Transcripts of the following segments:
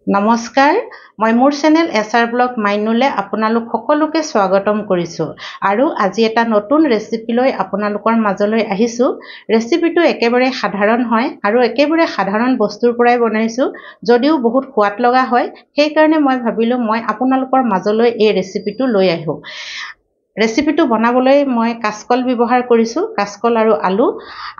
নমস্কাৰ মই মোৰ চেনেল এছআৰ ব্লগ মাইনুলে আপোনালোক সকলোকে স্বাগতম কৰিছোঁ আৰু আজি এটা নতুন ৰেচিপি লৈ আপোনালোকৰ মাজলৈ আহিছোঁ। ৰেচিপিটো একেবাৰে সাধাৰণ হয় আৰু একেবাৰে সাধাৰণ বস্তুৰ পৰাই বনাইছোঁ, যদিও বহুত সোৱাদ লগা হয়। সেইকাৰণে মই ভাবিলোঁ মই আপোনালোকৰ মাজলৈ এই ৰেচিপিটো লৈ আহোঁ। ৰেচিপিটো বনাবলৈ মই কাচকল ব্যৱহাৰ কৰিছোঁ, কাচকল আৰু আলু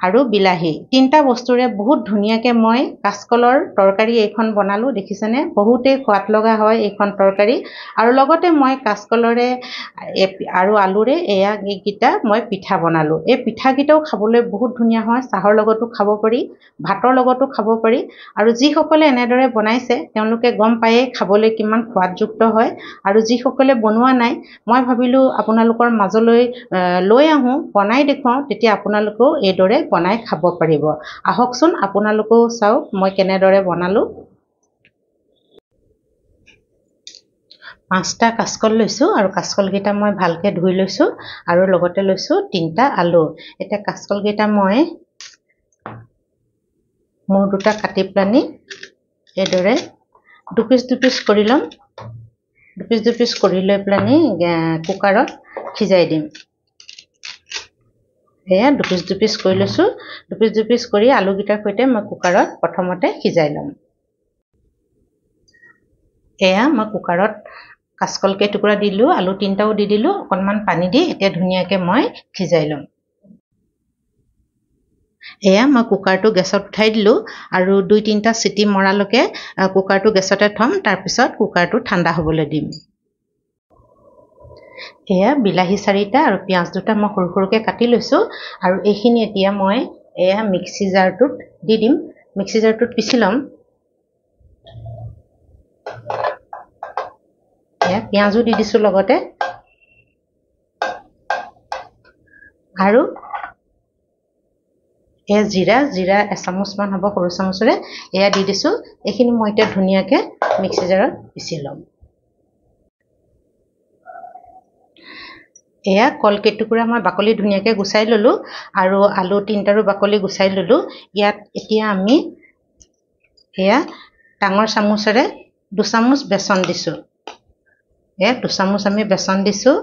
আৰু বিলাহী তিনিটা বস্তুৰে বহুত ধুনীয়াকৈ মই কাচকলৰ তৰকাৰী এইখন বনালোঁ। দেখিছেনে, বহুতেই সোৱাদ লগা হয় এইখন তৰকাৰী। আৰু লগতে মই কাচকলৰে আৰু আলুৰে এইকেইটা মই পিঠা বনালোঁ। এই পিঠাকেইটাও খাবলৈ বহুত ধুনীয়া হয়, চাহৰ লগতো খাব পাৰি, ভাতৰ লগতো খাব পাৰি। আৰু যিসকলে এনেদৰে বনাইছে তেওঁলোকে গম পায়েই খাবলৈ কিমান সোৱাদযুক্ত হয়। আৰু যিসকলে বনোৱা নাই, মই ভাবিলোঁ আপোনালোকৰ মাজলৈ লৈ আহোঁ, বনাই দেখুৱাওঁ, তেতিয়া আপোনালোকেও এইদৰে বনাই খাব পাৰিব। আহকচোন আপোনালোকেও চাওক মই কেনেদৰে বনালোঁ। 5টা কাচকল লৈছোঁ আৰু কাচকলকেইটা মই ভালকৈ ধুই লৈছোঁ আৰু লগতে লৈছোঁ 3টা আলু। এতিয়া কাচকলকেইটা মই মূৰ দুটা কাটি পেলানি এইদৰে দুপিচ কৰি ল'ম। দুপিচ কৰি লৈ পেলানি কুকাৰত সিজাই দিম। এয়া দুপিচ কৰি লৈছোঁ। দুপিচ কৰি আলুকেইটাৰ সৈতে মই কুকাৰত প্ৰথমতে সিজাই ল'ম। এয়া মই কুকাৰত কাচকল কেইটুকুৰা দি দিলোঁ, আলু 3টাও দি দিলোঁ, অকণমান পানী দি এতিয়া ধুনীয়াকৈ মই সিজাই ল'ম। এয়া মই কুকাৰটো গেছত উঠাই দিলোঁ আৰু 2-3টা চিটি মৰালৈকে কুকাৰটো গেছতে থ'ম, তাৰপিছত কুকাৰটো ঠাণ্ডা হ'বলৈ দিম। এয়া বিলাহী 4টা আৰু পিঁয়াজ 2টা মই সৰু সৰুকৈ কাটি লৈছোঁ আৰু এইখিনি এতিয়া মই এয়া মিক্সি জাৰটোত দি দিম। মিক্সি জাৰটোত পিচি ল'ম। এয়া পিঁয়াজো দি দিছোঁ লগতে, আৰু এয়া জিৰা এচামুচমান হ'ব সৰু চামুচেৰে, এয়া দি দিছোঁ। এইখিনি মই এতিয়া ধুনীয়াকৈ মিক্সি জাৰত পিচি ল'ম। এয়া কল কেইটুকুৰা মই বাকলি ধুনীয়াকৈ গুচাই ল'লোঁ আৰু আলু 3টাৰো বাকলি গুচাই ল'লোঁ। ইয়াত এতিয়া আমি এয়া ডাঙৰ চামুচেৰে 2 চামুচ বেচন দিছোঁ। এয়া 2 চামুচ আমি বেচন দিছোঁ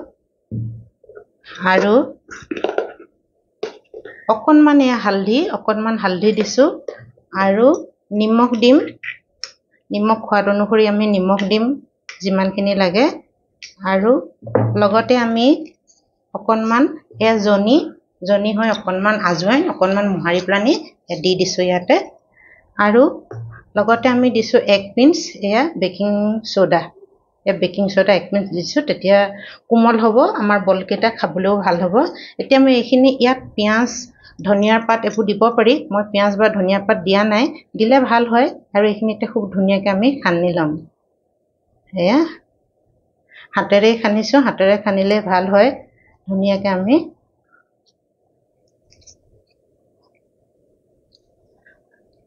আৰু অকণমান অকণমান হালধি দিছোঁ আৰু নিমখ দিম। নিমখ সোৱাদ অনুসৰি আমি নিমখ দিম যিমানখিনি লাগে। আৰু লগতে আমি অকণমান এয়া জনি হয় অকণমান আজৱাইন অকণমান মোহাৰি পেলানি দি দিছোঁ ইয়াতে। আৰু লগতে আমি দিছোঁ 1 পিঞ্চ এয়া baking soda. Baking soda 1 pinch দিছোঁ, তেতিয়া কোমল হ'ব, আমাৰ বলকেইটা খাবলৈও ভাল হ'ব। এতিয়া মই এইখিনি ইয়াত পিঁয়াজ ধনিয়াৰ পাত এইবোৰ দিব পাৰি, মই পিঁয়াজ বা ধনিয়া পাত দিয়া নাই, দিলে ভাল হয়। আৰু এইখিনিতে খুব ধুনীয়াকৈ আমি সানি ল'ম। এয়া হাতেৰে সানিছোঁ, হাতেৰে সানিলে ভাল হয়। ধুনীয়াকৈ আমি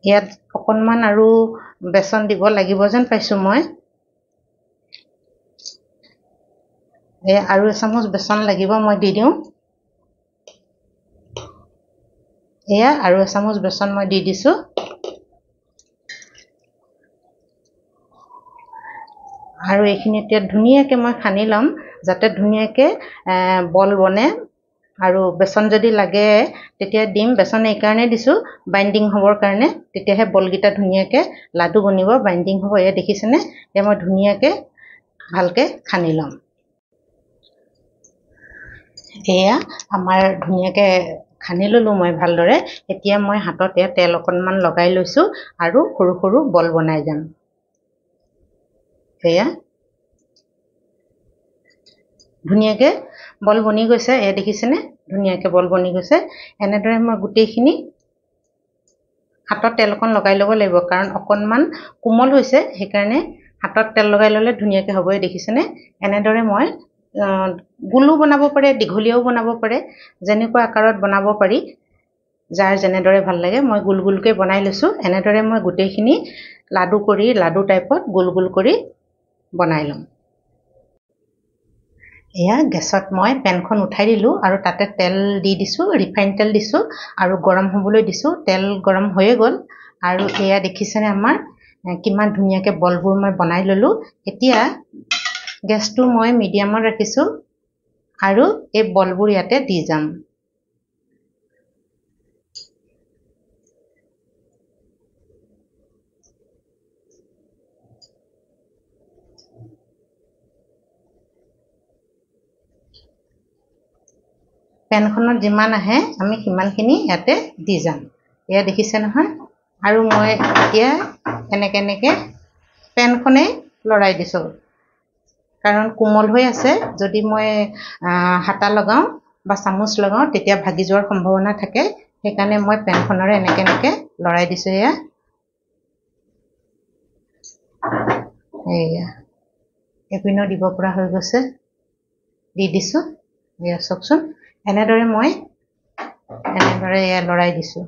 ইয়াত অকণমান আৰু বেচন দিব লাগিব যেন পাইছোঁ মই। এয়া আৰু এচামুচ বেচন লাগিব, মই দি দিওঁ। এয়া আৰু এচামুচ বেচন মই দি দিছোঁ। আৰু এইখিনি এতিয়া ধুনীয়াকৈ মই সানি ল'ম, যাতে ধুনীয়াকৈ বল বনে। আৰু বেচন যদি লাগে তেতিয়া দিম, বেচন এইকাৰণে দিছোঁ বাইণ্ডিং হ'বৰ কাৰণে, তেতিয়াহে বলকেইটা ধুনীয়াকৈ লাডু বনিব, বাইণ্ডিং হ'ব। এয়া দেখিছেনে, এতিয়া মই ধুনীয়াকৈ ভালকৈ সানি ল'ম। এয়া আমাৰ ধুনীয়াকৈ সানি ল'লোঁ মই ভালদৰে। এতিয়া মই হাতত এয়া তেল অকণমান লগাই লৈছোঁ আৰু সৰু সৰু বল বনাই যাম। এয়া ধুনীয়াকৈ বল বনি গৈছে, এয়া দেখিছেনে, ধুনীয়াকৈ বল বনি গৈছে। এনেদৰে মই গোটেইখিনি হাতত তেল অকণ লগাই ল'ব লাগিব, কাৰণ অকণমান কোমল হৈছে, সেইকাৰণে হাতত তেল লগাই ল'লে ধুনীয়াকৈ হ'ব। দেখিছেনে, এনেদৰে মই গোলো বনাব পাৰে, দীঘলীয়াও বনাব পাৰে, যেনেকুৱা আকাৰত বনাব পাৰি, যাৰ যেনেদৰে ভাল লাগে। মই গোল গোলকৈ বনাই লৈছোঁ। এনেদৰে মই গোটেইখিনি লাডু টাইপত গোল গোল কৰি বনাই ল'ম। এয়া গেছত মই পেনখন উঠাই দিলোঁ আৰু তাতে তেল দি দিছোঁ, ৰিফাইন তেল দিছোঁ আৰু গৰম হ'বলৈ দিছোঁ। তেল গৰম হৈয়ে গ'ল আৰু এয়া দেখিছেনে, আমাৰ কিমান ধুনীয়াকৈ বলবোৰ মই বনাই ল'লোঁ। এতিয়া গেছটো মই মিডিয়ামত ৰাখিছোঁ আৰু এই বলবোৰ ইয়াতে দি যাম। পেনখনত যিমান আহে আমি সিমানখিনি ইয়াতে দি যাম। এয়া দেখিছে নহয়। আৰু মই এতিয়া এনেকৈ পেনখনে লৰাই দিছোঁ, কাৰণ কোমল হৈ আছে। যদি মই হাতা লগাওঁ বা চামুচ লগাওঁ তেতিয়া ভাগি যোৱাৰ সম্ভাৱনা থাকে। সেইকাৰণে মই পেনখনেৰে এনেকৈ লৰাই দিছোঁ। এয়া এপিনো দিব পৰা হৈ গৈছে, দি দিছোঁ। এয়া চাওকচোন, এনেদৰে মই লৰাই দিছোঁ।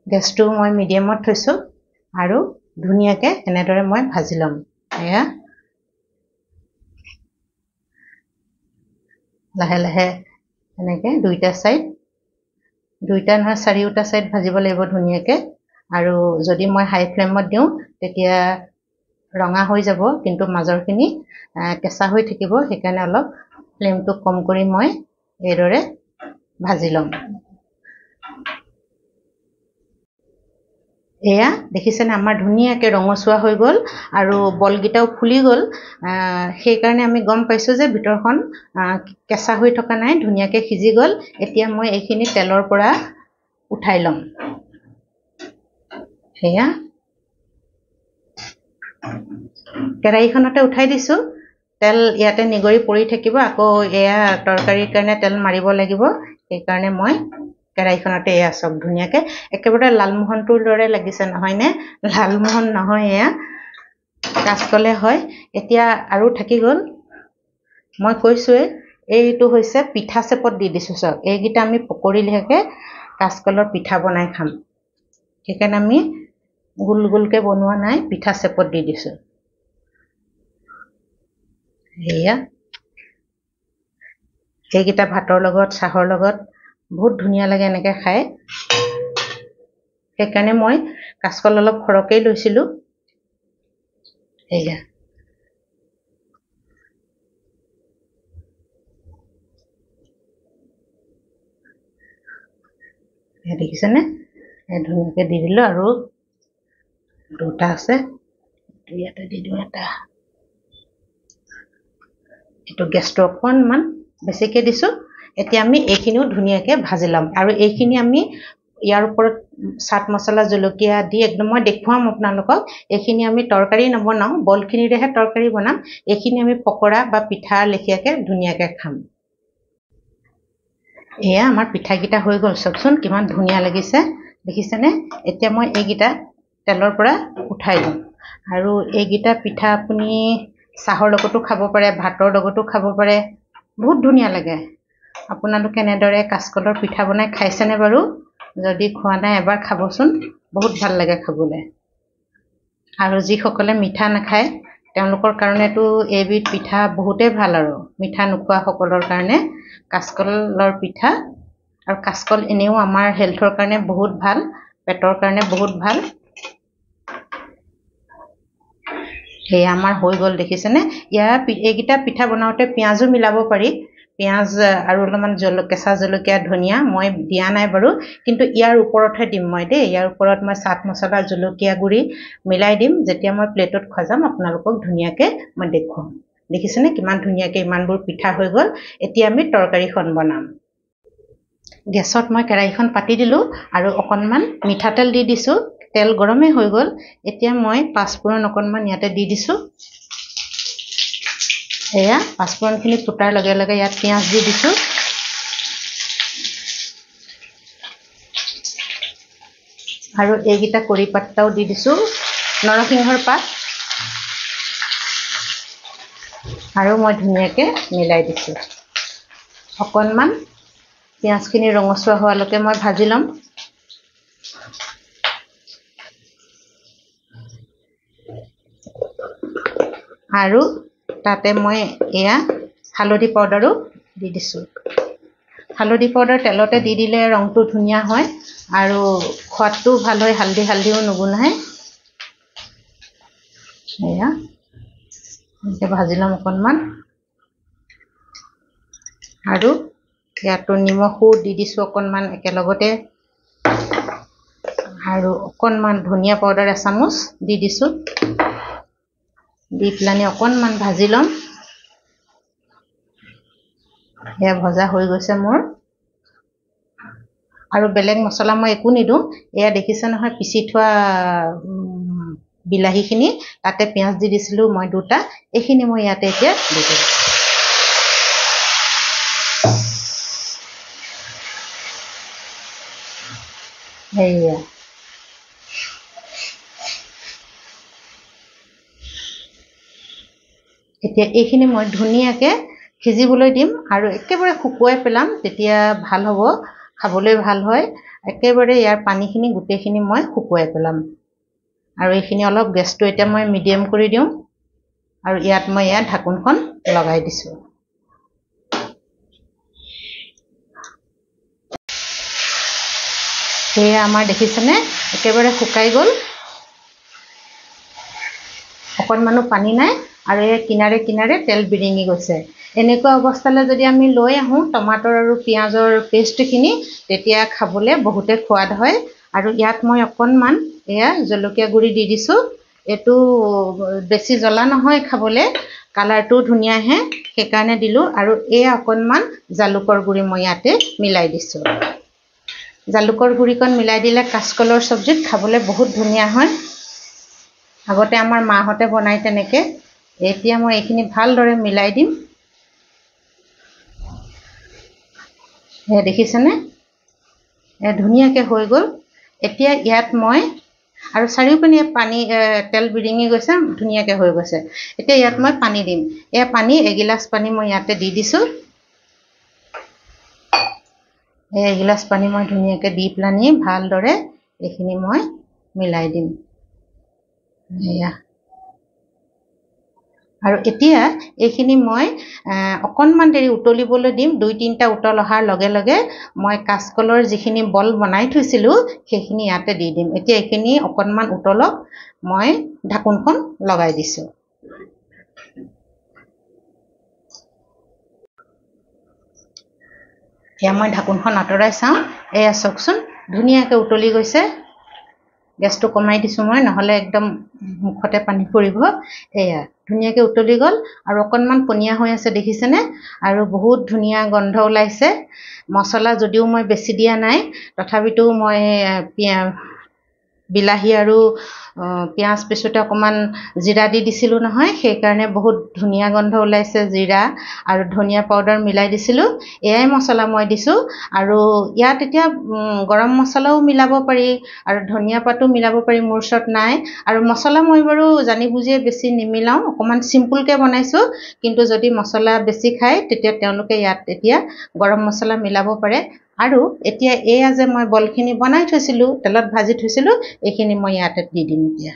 গেছটো মই মিডিয়ামত থৈছোঁ আৰু ধুনীয়াকৈ এনেদৰে মই ভাজি ল'ম। এয়া লাহে লাহে এনেকৈ দুইটা নহয় চাৰিওটা ছাইড ভাজিব লাগিব ধুনীয়াকৈ। আৰু যদি মই হাই ফ্লেমত দিওঁ তেতিয়া ৰঙা হৈ যাব, কিন্তু মাজৰখিনি কেঁচা হৈ থাকিব। সেইকাৰণে অলপ ফ্লেমটো কম কৰি মই এইদৰে ভাজি ল'ম। এয়া দেখিছেনে, আমাৰ ধুনীয়াকৈ ৰঙচুৱা হৈ গ'ল আৰু বলকেইটাও ফুলি গ'ল। সেইকাৰণে আমি গম পাইছোঁ যে ভিতৰখন কেঁচা হৈ থকা নাই, ধুনীয়াকৈ সিজি গ'ল। এতিয়া মই এইখিনি তেলৰ পৰা উঠাই ল'ম। সেয়া কেৰাহীখনতে উঠাই দিছোঁ। তেল ইয়াতে নিগৰি পৰি থাকিব, আকৌ এয়া তৰকাৰীৰ কাৰণে তেল মাৰিব লাগিব। সেইকাৰণে মই কেৰাহীখনতে এয়া চব ধুনীয়াকৈ একেবাৰে লালমোহনটোৰ দৰে লাগিছে নহয়নে? লালমোহন নহয়, এয়া কাচকলে হয়। এতিয়া আৰু থাকি গ'ল, মই কৈছোঁৱে এইটো হৈছে পিঠা চেপত দি দিছোঁ। চাওক, এইকেইটা আমি পকৰি লেখীয়াকৈ কাচকলৰ পিঠা বনাই খাম। সেইকাৰণে আমি গোল গোলকৈ বনোৱা নাই, পিঠা চেপত দি দিছোঁ। সেয়া সেইকেইটা ভাতৰ লগত চাহৰ লগত বহুত ধুনীয়া লাগে এনেকৈ খাই। সেইকাৰণে মই কাচকল অলপ সৰহকৈ লৈছিলোঁ। সেয়া দেখিছেনে, ধুনীয়াকৈ দি দিলোঁ। আৰু দুটা আছে, ইয়াতে দি দিওঁ এটা। এইটো গেছটো অকণমান বেছিকৈ দিছোঁ। এতিয়া আমি এইখিনিও ধুনীয়াকৈ ভাজি ল'ম। আৰু এইখিনি আমি ইয়াৰ ওপৰত চাট মছলা জলকীয়া দি একদম মই দেখুৱাম আপোনালোকক। এইখিনি আমি তৰকাৰী নবনাওঁ, বলখিনিৰেহে তৰকাৰী বনাম। এইখিনি আমি পকৰা বা পিঠা লেখীয়াকৈ ধুনীয়াকৈ খাম। এয়া আমাৰ পিঠাকেইটা হৈ গ'ল, চাওকচোন কিমান ধুনীয়া লাগিছে, দেখিছেনে? এতিয়া মই এইকেইটা তেলৰ পৰা উঠাই দিম। আৰু এইকেইটা পিঠা আপুনি চাহৰ লগতো খাব পাৰে, ভাতৰ লগতো খাব পাৰে, বহুত ধুনীয়া লাগে। আপোনালোকে এনেদৰে কাচকলৰ পিঠা বনাই খাইছেনে বাৰু? যদি খোৱা নাই এবাৰ খাবচোন, বহুত ভাল লাগে খাবলৈ। আৰু যিসকলে মিঠা নাখায় তেওঁলোকৰ কাৰণেতো এইবিধ পিঠা বহুতেই ভাল। আৰু মিঠা নোখোৱাসকলৰ কাৰণে কাচকলৰ পিঠা। আৰু কাচকল এনেও আমাৰ হেল্থৰ কাৰণে বহুত ভাল, পেটৰ কাৰণে বহুত ভাল। সেয়া আমাৰ হৈ গ'ল, দেখিছেনে? এইকেইটা পিঠা বনাওঁতে পিঁয়াজো মিলাব পাৰি। পিঁয়াজ আৰু অলপমান কেঁচা জলকীয়া, ধনিয়া মই দিয়া নাই বাৰু, কিন্তু ইয়াৰ ওপৰতহে দিম মই দেই। ইয়াৰ ওপৰত মই চাট মছলা জলকীয়া গুড়ি মিলাই দিম। যেতিয়া মই প্লেটত সজাম আপোনালোকক ধুনীয়াকৈ মই দেখুৱাম। দেখিছেনে কিমান ধুনীয়াকৈ ইমানবোৰ পিঠা হৈ গ'ল। এতিয়া আমি তৰকাৰীখন বনাম। গেছত মই কেৰাহীখন পাতি দিলোঁ আৰু অকণমান মিঠাতেল দি দিছোঁ। তেল গৰমেই হৈ গ'ল। এতিয়া মই পাঁচফোৰণ অকণমান ইয়াতে দি দিছোঁ। এয়া পাঁচফোৰণখিনি ফুটাৰ লগে লগে ইয়াত পিঁয়াজ দি দিছোঁ। আৰু এইকেইটা কৰি পাত্তাও দি দিছোঁ, নৰসিংহৰ পাত। আৰু মই ধুনীয়াকৈ মিলাই দিছোঁ। অকণমান পিঁয়াজখিনি ৰঙচুৱা হোৱালৈকে মই ভাজি ল'ম। আৰু তাতে মই এয়া হালধি পাউডাৰো দি দিছোঁ। হালধি পাউডাৰ তেলতে দি দিলে ৰংটো ধুনীয়া হয় আৰু খোৱাটো ভাল হয়, হালধিও নুগুনায়। এয়া এনেকৈ ভাজি ল'ম অকণমান। আৰু ইয়াতো নিমখো দি দিছোঁ অকণমান একেলগতে, আৰু অকণমান ধনিয়া পাউডাৰ এচামুচ দি দিছোঁ। দি পেলাই অকণমান ভাজি ল'ম। এয়া ভজা হৈ গৈছে মোৰ। আৰু বেলেগ মছলা মই একো নিদিওঁ। এয়া দেখিছে নহয় পিচি থোৱা বিলাহীখিনি, তাতে পিঁয়াজ দি দিছিলোঁ মই 2টা, এইখিনি মই ইয়াতে এতিয়া দি দিম। সেয়া এতিয়া এইখিনি মই ধুনীয়াকৈ সিজিবলৈ দিম আৰু একেবাৰে শুকুৱাই পেলাম, তেতিয়া ভাল হ'ব, খাবলৈ ভাল হয়। একেবাৰে ইয়াৰ পানীখিনি গোটেইখিনি মই শুকুৱাই পেলাম। আৰু এইখিনি অলপ গেছটো এতিয়া মই মিডিয়াম কৰি দিওঁ, আৰু ইয়াত মই ঢাকোনখন লগাই দিছোঁ। সেয়া আমাৰ দেখিছেনে একেবাৰে শুকাই গ'ল, অকণমানো পানী নাই, আৰু এই কিনাৰে কিনাৰে তেল বিৰিঙি গৈছে। এনেকুৱা অৱস্থালৈ যদি আমি লৈ আহোঁ টমাটৰ আৰু পিঁয়াজৰ পেষ্টখিনি, তেতিয়া খাবলৈ বহুতে সোৱাদ হয়। আৰু ইয়াত মই অকণমান এয়া জলকীয়া গুড়ি দি দিছোঁ। এইটো বেছি জ্বলা নহয় খাবলৈ, কালাৰটো ধুনীয়া আহে, সেইকাৰণে দিলোঁ। আৰু এয়া অকণমান জালুকৰ গুড়ি মই ইয়াতে মিলাই দিছোঁ। জালুকৰ গুড়িকণ মিলাই দিলে কাচকলৰ চব্জিত খাবলৈ বহুত ধুনীয়া হয়। আগতে আমাৰ মাহঁতে বনাই তেনেকৈ। এতিয়া মই এইখিনি ভালদৰে মিলাই দিম। দেখিছেনে ধুনীয়াকৈ হৈ গ'ল। এতিয়া ইয়াত মই আৰু চাৰিওপিনে পানী তেল বিৰিঙি গৈছে, ধুনীয়াকৈ হৈ গৈছে। এতিয়া ইয়াত মই পানী দিম। এয়া পানী এগিলাচ পানী মই ইয়াতে দি দিছোঁ। এগিলাচ পানী মই ধুনীয়াকৈ দি পেলানি ভালদৰে এইখিনি মই মিলাই দিম। এয়া আৰু এতিয়া এইখিনি মই অকণমান দেৰি উতলিবলৈ দিম। 2-3টা উতল অহাৰ লগে লগে মই কাচকলৰ যিখিনি বল বনাই থৈছিলোঁ সেইখিনি ইয়াতে দি দিম। এতিয়া এইখিনি অকণমান উতলক, মই ঢাকোনখন লগাই দিছোঁ। এতিয়া মই ঢাকোনখন আঁতৰাই চাওঁ। এয়া চাওকচোন ধুনীয়াকৈ উতলি গৈছে। গেছটো কমাই দিছোঁ মই, নহ'লে একদম মুখতে পানী পৰিব। এয়া ধুনীয়াকৈ উতলি গ'ল আৰু অকণমান পনীয়া হৈ আছে, দেখিছেনে? আৰু বহুত ধুনীয়া গন্ধ ওলাইছে। মছলা যদিও মই বেছি দিয়া নাই, তথাপিতো মই বিলাহী আৰু পিঁয়াজ পিছোতে অকণমান জিৰা দি দিছিলোঁ নহয়, সেইকাৰণে বহুত ধুনীয়া গন্ধ ওলাইছে। জিৰা আৰু ধনিয়া পাউডাৰ মিলাই দিছিলোঁ। এয়াই মছলা মই দিছোঁ। আৰু ইয়াত এতিয়া গৰম মছলাও মিলাব পাৰি আৰু ধনিয়া পাতো মিলাব পাৰি, মোৰ ওচৰত নাই। আৰু মছলা মই বাৰু জানি বুজিয়ে বেছি নিমিলাওঁ, অকণমান চিম্পুলকৈ বনাইছোঁ। কিন্তু যদি মছলা বেছি খায় তেতিয়া তেওঁলোকে ইয়াত এতিয়া গৰম মছলা মিলাব পাৰে। আৰু এতিয়া এয়া যে মই বলখিনি বনাই থৈছিলোঁ, তেলত ভাজি থৈছিলোঁ, এইখিনি মই ইয়াতে দি দিম। এতিয়া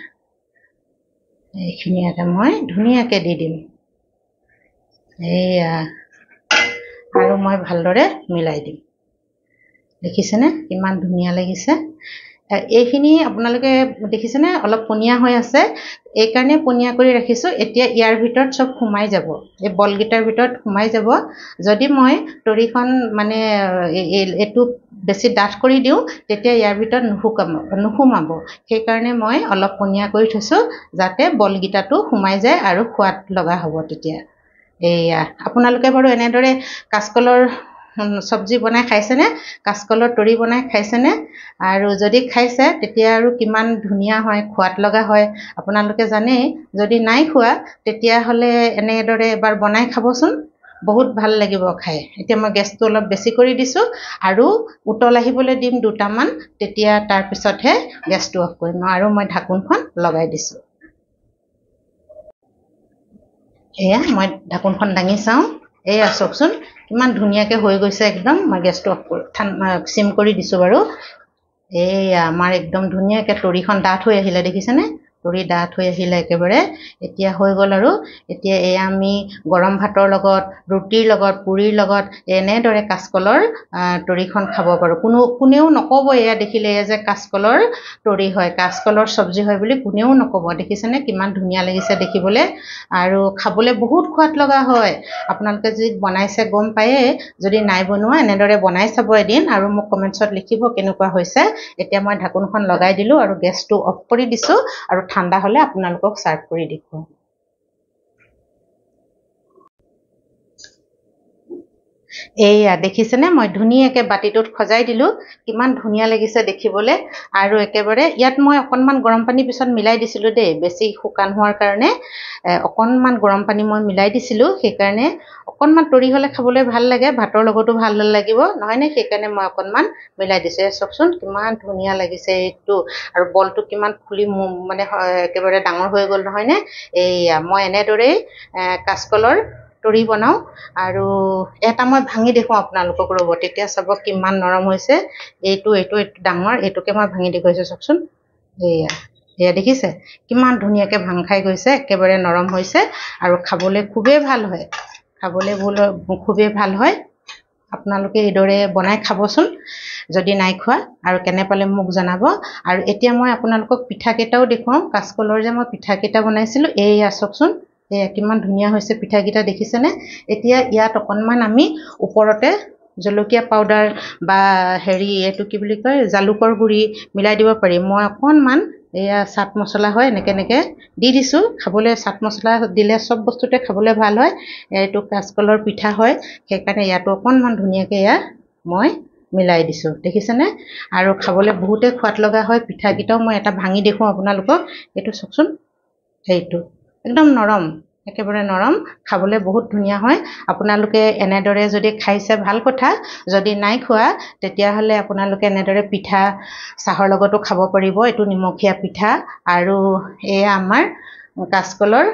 এইখিনি ইয়াতে মই ধুনীয়াকৈ দি দিম। এয়া আৰু মই ভালদৰে মিলাই দিম। দেখিছেনে কিমান ধুনীয়া লাগিছে? এইখিনি আপোনালোকে দেখিছেনে অলপ পনীয়া হৈ আছে, এইকাৰণে পনীয়া কৰি ৰাখিছোঁ। এতিয়া ইয়াৰ ভিতৰত চব সোমাই যাব, এই বলকেইটাৰ ভিতৰত সোমাই যাব। যদি মই তৰিখন মানে এইটো বেছি ডাঠ কৰি দিওঁ, তেতিয়া ইয়াৰ ভিতৰত নুসুমাব। সেইকাৰণে মই অলপ পনীয়া কৰি থৈছোঁ, যাতে বলকেইটাতো সোমাই যায় আৰু সোৱাদ লগা হ'ব তেতিয়া। এয়া আপোনালোকে বাৰু এনেদৰে কাচকলৰ চব্জি বনাই খাইছেনে? কাচকলৰ তৰি বনাই খাইছেনে? আৰু যদি খাইছে তেতিয়া আৰু কিমান ধুনীয়া হয়, সোৱাদ লগা হয় আপোনালোকে জানেই। যদি নাই খোৱা তেতিয়াহ'লে এনেদৰে এবাৰ বনাই খাবচোন, বহুত ভাল লাগিব খাই। এতিয়া মই গেছটো অলপ বেছি কৰি দিছোঁ আৰু উতল আহিবলৈ দিম 2টামান, তেতিয়া তাৰপিছতহে গেছটো অফ কৰিম। আৰু মই ঢাকোনখন লগাই দিছোঁ। এয়া মই ঢাকোনখন দাঙি চাওঁ। এয়া চাওকচোন কিমান ধুনীয়াকৈ হৈ গৈছে একদম। মই গেছটো অফ কৰি চিম কৰি দিছোঁ বাৰু। এয়া আমাৰ একদম ধুনীয়াকৈ তৰিখন ডাঠ হৈ আহিলে, দেখিছেনে? তৰি ডাঠ হৈ আহিলে একেবাৰে এতিয়া হৈ গ'ল আৰু এতিয়া এয়া আমি গৰম ভাতৰ লগত ৰুটিৰ লগত পুৰিৰ লগত এনেদৰে কাচকলৰ তৰিখন খাব পাৰোঁ কোনেও নক'ব এয়া দেখিলে এয়া যে কাচকলৰ তৰি হয় কাচকলৰ চব্জি হয় বুলি কোনেও নক'ব দেখিছেনে কিমান ধুনীয়া লাগিছে দেখিবলৈ আৰু খাবলৈ বহুত সোৱাদ লগা হয় আপোনালোকে যদি বনাইছে গম পায়ে যদি নাই বনোৱা এনেদৰে বনাই চাব এদিন আৰু মোক কমেণ্টছত লিখিব কেনেকুৱা হৈছে এতিয়া মই ঢাকোনখন লগাই দিলোঁ আৰু গেছটো অফ কৰি দিছোঁ আৰু ঠাণ্ডা হ'লে আপোনালোকক সাৰ্ভ কৰি দেখুৱাম এইয়া দেখিছেনে মই ধুনীয়াকৈ বাতিটোত সজাই দিলোঁ কিমান ধুনীয়া লাগিছে দেখিবলৈ আৰু একেবাৰে ইয়াত মই অকণমান গৰম পানী পিছত মিলাই দিছিলোঁ দেই বেছি শুকান হোৱাৰ কাৰণে অকণমান গৰম পানী মই মিলাই দিছিলোঁ সেইকাৰণে অকণমান তৰি হ'লে খাবলৈ ভাল লাগে ভাতৰ লগতো ভাল লাগিব নহয়নে সেইকাৰণে মই অকণমান মিলাই দিছোঁ চাওকচোন কিমান ধুনীয়া লাগিছে এইটো আৰু বলটো কিমান ফুলি মানে একেবাৰে ডাঙৰ হৈ গ'ল নহয়নে এইয়া মই এনেদৰেই কাচকলৰ তৰি বনাওঁ আৰু এটা মই ভাঙি দেখুৱাওঁ আপোনালোকক ৰ'ব তেতিয়া চাব কিমান নৰম হৈছে এইটো ডাঙৰ এইটোকে মই ভাঙি দেখুৱাইছোঁ চাওকচোন এয়া দেখিছে কিমান ধুনীয়াকৈ ভাং খাই গৈছে একেবাৰে নৰম হৈছে আৰু খাবলৈ খুবেই ভাল হয় খুবেই ভাল হয় আপোনালোকে এইদৰে বনাই খাবচোন যদি নাই খোৱা আৰু কেনে পালে মোক জনাব আৰু এতিয়া মই আপোনালোকক পিঠাকেইটাও দেখুৱাওঁ কাচকলৰ যে মই পিঠাকেইটা বনাইছিলোঁ এয়া চাওকচোন এয়া কিমান ধুনীয়া হৈছে পিঠাকেইটা দেখিছেনে এতিয়া ইয়াত অকণমান আমি ওপৰতে জলকীয়া পাউডাৰ বা এইটো কি বুলি কয় জালুকৰ গুড়ি মিলাই দিব পাৰি মই অকণমান এয়া চাট মছলা হয় এনেকৈ দি দিছোঁ খাবলৈ চাট মছলা দিলে চব বস্তুতে খাবলৈ ভাল হয় এইটো কাচকলৰ পিঠা হয় সেইকাৰণে ইয়াতো অকণমান ধুনীয়াকৈ এয়া মই মিলাই দিছোঁ দেখিছেনে আৰু খাবলৈ বহুতেই সোৱাদ লগা হয় পিঠাকেইটাও মই এটা ভাঙি দেখুৱাওঁ আপোনালোকক এইটো চাওকচোন সেইটো একদম নৰম একেবাৰে নৰম খাবলৈ বহুত ধুনীয়া হয় আপোনালোকে এনেদৰে যদি খাইছে ভাল কথা যদি নাই খোৱা তেতিয়াহ'লে আপোনালোকে এনেদৰে পিঠা চাহৰ লগতো খাব পাৰিব এইটো নিমখীয়া পিঠা আৰু এয়া আমাৰ কাচকলৰ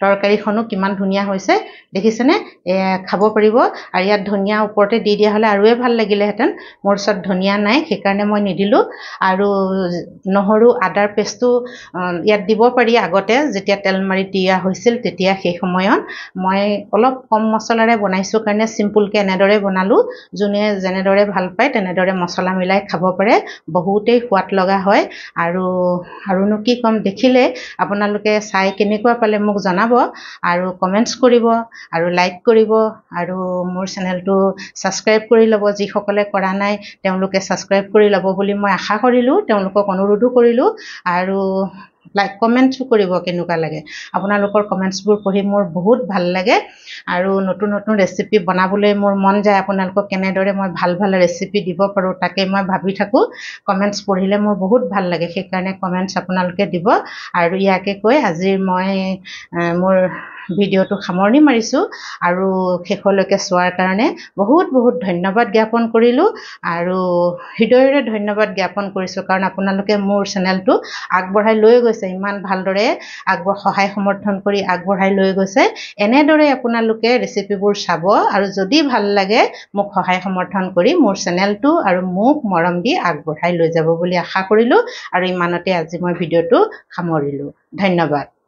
তৰকাৰীখনো কিমান ধুনীয়া হৈছে দেখিছেনে খাব পাৰিব আৰু ইয়াত ধনিয়া ওপৰতে দি দিয়া হ'লে আৰুৱে ভাল লাগিলেহেঁতেন মোৰ ওচৰত ধনিয়া নাই সেইকাৰণে মই নিদিলোঁ আৰু নহৰু আদাৰ পেষ্টটো ইয়াত দিব পাৰি আগতে যেতিয়া তেল মাৰি দিয়া হৈছিল তেতিয়া সেই সময়ত মই অলপ কম মছলাৰে বনাইছোঁ কাৰণে চিম্পুলকৈ এনেদৰে বনালোঁ যোনে যেনেদৰে ভাল পায় তেনেদৰে মছলা মিলাই খাব পাৰে বহুতেই সোৱাদ লগা হয় আৰুনো কি ক'ম দেখিলে আপোনালোকে চাই কেনেকুৱা পালে মোক জনাব আৰু কমেণ্টছ কৰিব আৰু লাইক কৰিব আৰু মোৰ চেনেলটো ছাবস্ক্ৰাইব কৰি ল'ব যিসকলে কৰা নাই তেওঁলোকে ছাবস্ক্ৰাইব কৰি ল'ব বুলি মই আশা কৰিলোঁ তেওঁলোকক অনুৰোধো কৰিলোঁ আৰু লাইক কমেণ্টছো কৰিব কেনেকুৱা লাগে আপোনালোকৰ কমেণ্টছবোৰ পঢ়ি মোৰ বহুত ভাল লাগে আৰু নতুন নতুন ৰেচিপি বনাবলৈ মোৰ মন যায় আপোনালোকক কেনেদৰে মই ভাল ভাল ৰেচিপি দিব পাৰোঁ তাকে মই ভাবি থাকোঁ কমেণ্টছ পঢ়িলে মোৰ বহুত ভাল লাগে সেইকাৰণে কমেণ্টছ আপোনালোকে দিব আৰু ইয়াকে কৈ আজি মই মোৰ ভিডিঅ'টো সামৰণি মাৰিছোঁ আৰু শেষলৈকে চোৱাৰ কাৰণে বহুত বহুত ধন্যবাদ জ্ঞাপন কৰিলোঁ আৰু হৃদয়ৰে ধন্যবাদ জ্ঞাপন কৰিছোঁ কাৰণ আপোনালোকে মোৰ চেনেলটো আগবঢ়াই লৈ গৈছে ইমান ভালদৰে সহায় সমৰ্থন কৰি আগবঢ়াই লৈ গৈছে এনেদৰে আপোনালোকে ৰেচিপিবোৰ চাব আৰু যদি ভাল লাগে মোক সহায় সমৰ্থন কৰি মোৰ চেনেলটো আৰু মোক মৰম দি আগবঢ়াই লৈ যাব বুলি আশা কৰিলোঁ আৰু ইমানতে আজি মই ভিডিঅ'টো সামৰিলোঁ ধন্যবাদ